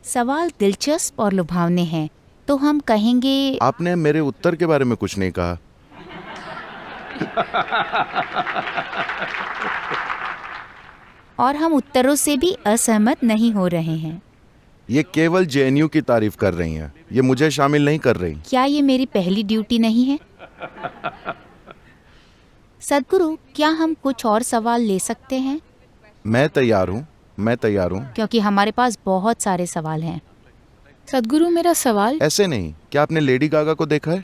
सवाल दिलचस्प और लुभावने हैं, तो हम कहेंगे। आपने मेरे उत्तर के बारे में कुछ नहीं कहा। और हम उत्तरों से भी असहमत नहीं हो रहे हैं। ये केवल जेएनयू की तारीफ कर रही हैं, ये मुझे शामिल नहीं कर रही। क्या ये मेरी पहली ड्यूटी नहीं है? सदगुरु, क्या हम कुछ और सवाल ले सकते हैं? मैं तैयार हूँ, मैं तैयार हूँ। क्योंकि हमारे पास बहुत सारे सवाल हैं। सदगुरु, मेरा सवाल। ऐसे नहीं, क्या आपने लेडी गागा को देखा है?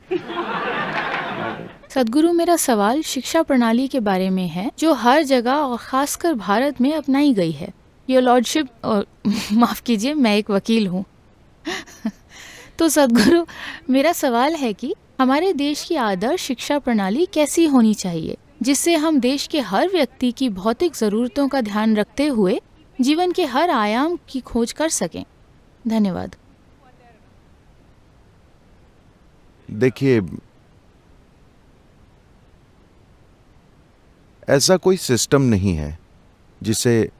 सदगुरु, मेरा सवाल शिक्षा प्रणाली के बारे में है, जो हर जगह और खासकर भारत में अपनाई गई है। योर लॉर्डशिप, और माफ कीजिए, मैं एक वकील हूँ। तो सदगुरु, मेरा सवाल है कि हमारे देश की आदर्श शिक्षा प्रणाली कैसी होनी चाहिए, जिससे हम देश के हर व्यक्ति की भौतिक जरूरतों का ध्यान रखते हुए जीवन के हर आयाम की खोज कर सकें। धन्यवाद। देखिए, ऐसा कोई सिस्टम नहीं है जिसे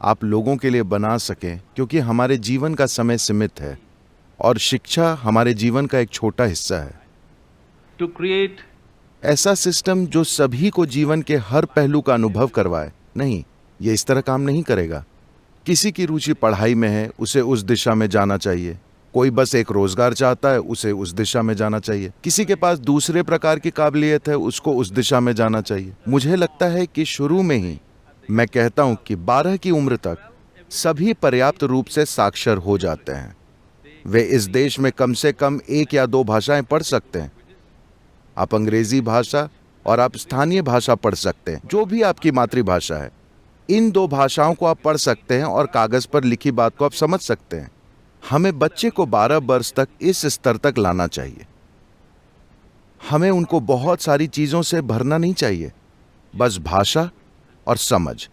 आप लोगों के लिए बना सकें, क्योंकि हमारे जीवन का समय सीमित है और शिक्षा हमारे जीवन का एक छोटा हिस्सा है। To create ऐसा सिस्टम जो सभी को जीवन के हर पहलू का अनुभव करवाए, नहीं, ये इस तरह काम नहीं करेगा। किसी की रुचि पढ़ाई में है, उसे उस दिशा में जाना चाहिए। कोई बस एक रोजगार चाहता है, उसे उस दिशा में जाना चाहिए। किसी के पास दूसरे प्रकार की काबिलियत है, उसको उस दिशा में जाना चाहिए। मुझे लगता है कि शुरू में ही मैं कहता हूं कि 12 की उम्र तक सभी पर्याप्त रूप से साक्षर हो जाते हैं। वे इस देश में कम से कम 1 या 2 भाषाएं पढ़ सकते हैं। आप अंग्रेजी भाषा और आप स्थानीय भाषा पढ़ सकते हैं, जो भी आपकी मातृभाषा है। इन 2 भाषाओं को आप पढ़ सकते हैं और कागज पर लिखी बात को आप समझ सकते हैं। हमें बच्चे को 12 वर्ष तक इस स्तर तक लाना चाहिए। हमें उनको बहुत सारी चीजों से भरना नहीं चाहिए, बस भाषा और समझ।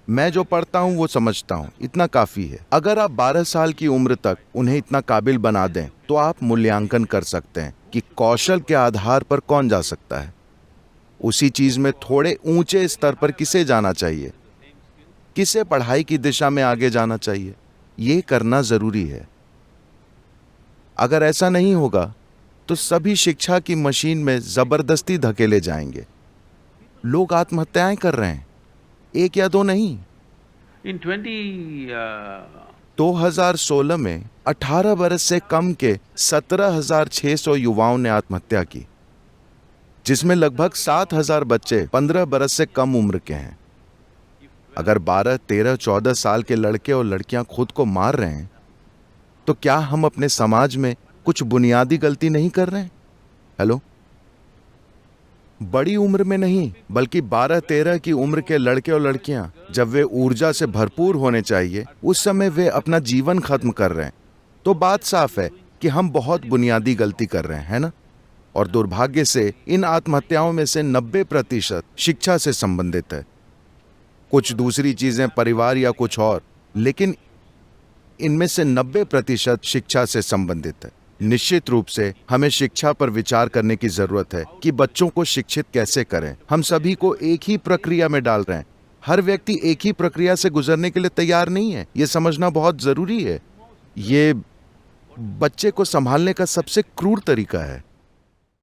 मैं जो पढ़ता हूं वो समझता हूं, इतना काफी है। अगर आप 12 साल की उम्र तक उन्हें इतना काबिल बना दें, तो आप मूल्यांकन कर सकते हैं कि कौशल के आधार पर कौन जा सकता है। उसी चीज में थोड़े ऊंचे स्तर पर किसे जाना चाहिए, किसे पढ़ाई की दिशा में आगे जाना चाहिए, ये करना जरूरी है। अगर ऐसा नहीं होगा तो सभी शिक्षा की मशीन में जबरदस्ती धकेले जाएंगे। लोग आत्महत्याएं कर रहे हैं, 1 या 2 नहीं। in 2016 में 18 बरस से कम के 17,600 युवाओं ने आत्महत्या की, जिसमें लगभग 7,000 बच्चे 15 बरस से कम उम्र के हैं। अगर 12, 13, 14 साल के लड़के और लड़कियां खुद को मार रहे हैं, तो क्या हम अपने समाज में कुछ बुनियादी गलती नहीं कर रहे हैं? हेलो, बड़ी उम्र में नहीं, बल्कि 12-13 की उम्र के लड़के और लड़कियां जब वे ऊर्जा से भरपूर होने चाहिए, उस समय वे अपना जीवन खत्म कर रहे हैं। तो बात साफ है कि हम बहुत बुनियादी गलती कर रहे हैं, है ना? और दुर्भाग्य से इन आत्महत्याओं में से 90% शिक्षा से संबंधित है। कुछ दूसरी चीजें, परिवार या कुछ और, लेकिन इनमें से 90% शिक्षा से संबंधित है। निश्चित रूप से हमें शिक्षा पर विचार करने की जरूरत है कि बच्चों को शिक्षित कैसे करें। हम सभी को एक ही प्रक्रिया में डाल रहे हैं। हर व्यक्ति एक ही प्रक्रिया से गुजरने के लिए तैयार नहीं है, यह समझना बहुत जरूरी है। ये बच्चे को संभालने का सबसे क्रूर तरीका है।